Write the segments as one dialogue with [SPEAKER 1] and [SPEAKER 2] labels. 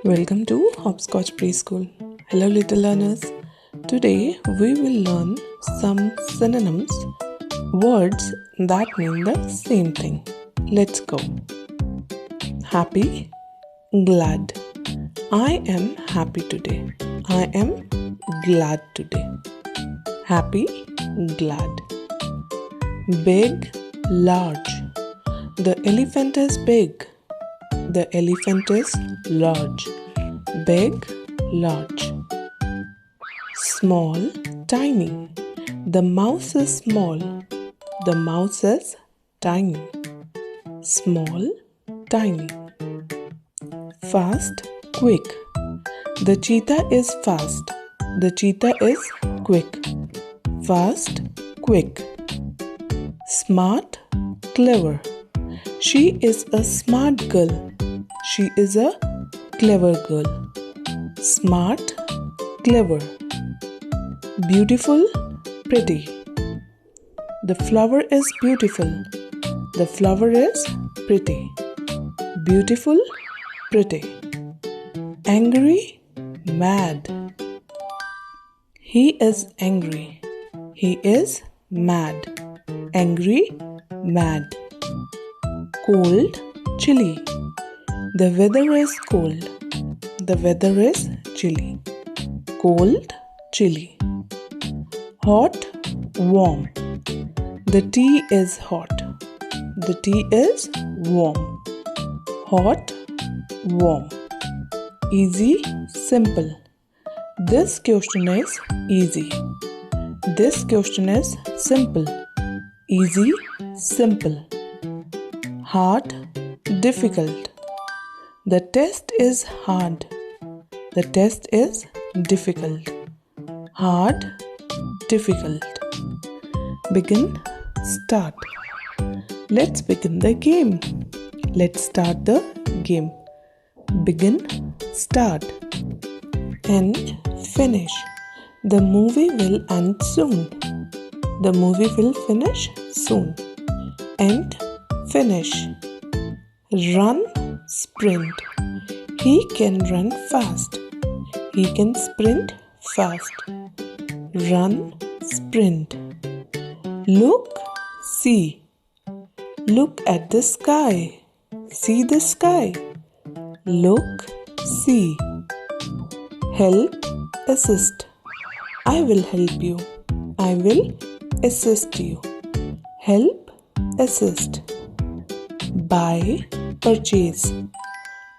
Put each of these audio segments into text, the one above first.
[SPEAKER 1] Welcome to Hopscotch Preschool. Hello little learners. Today we will learn some synonyms, words that mean the same thing. Let's go. Happy, glad. I am happy today. I am glad today. Happy, glad. Big, large. The elephant is big. The elephant is large. Big, large. Small, tiny. The mouse is small. The mouse is tiny. Small, tiny. Fast, quick. The cheetah is fast. The cheetah is quick. Fast, quick. Smart, clever. She is a smart girl. She is a clever girl. Smart, clever. Beautiful, pretty. The flower is beautiful. The flower is pretty. Beautiful, pretty. Angry, mad. He is angry. He is mad. Angry, mad. Cold, chilly. The weather is cold. The weather is chilly. Cold, chilly. Hot, warm. The tea is hot. The tea is warm. Hot, warm. Easy, simple. This question is easy. This question is simple. Easy, simple. Hard, difficult. The test is hard. The test is difficult. Hard, difficult. Begin, start. Let's begin the game. Let's start the game. Begin, start. End, finish. The movie will end soon. The movie will finish soon. End, finish. Run, sprint. He can run fast. He can sprint fast. Run, sprint. Look, see. Look at the sky. See the sky. Look, see. Help, assist. I will help you. I will assist you. Help, assist. Buy, purchase.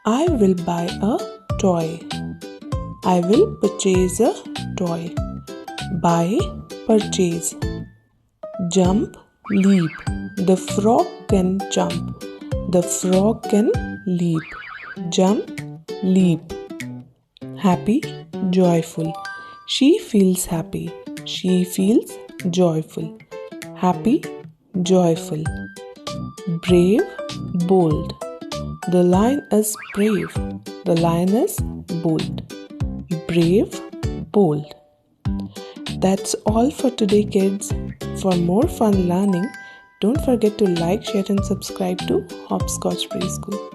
[SPEAKER 1] I will buy a toy. I will purchase a toy. Buy, purchase. Jump, leap. The frog can jump. The frog can leap. Jump, leap. Happy, joyful. She feels happy. She feels joyful. Happy, joyful. Brave, bold. The lion is brave. The lion is bold. Brave, bold. That's all for today, kids. For more fun learning, don't forget to like, share and subscribe to Hopscotch Preschool.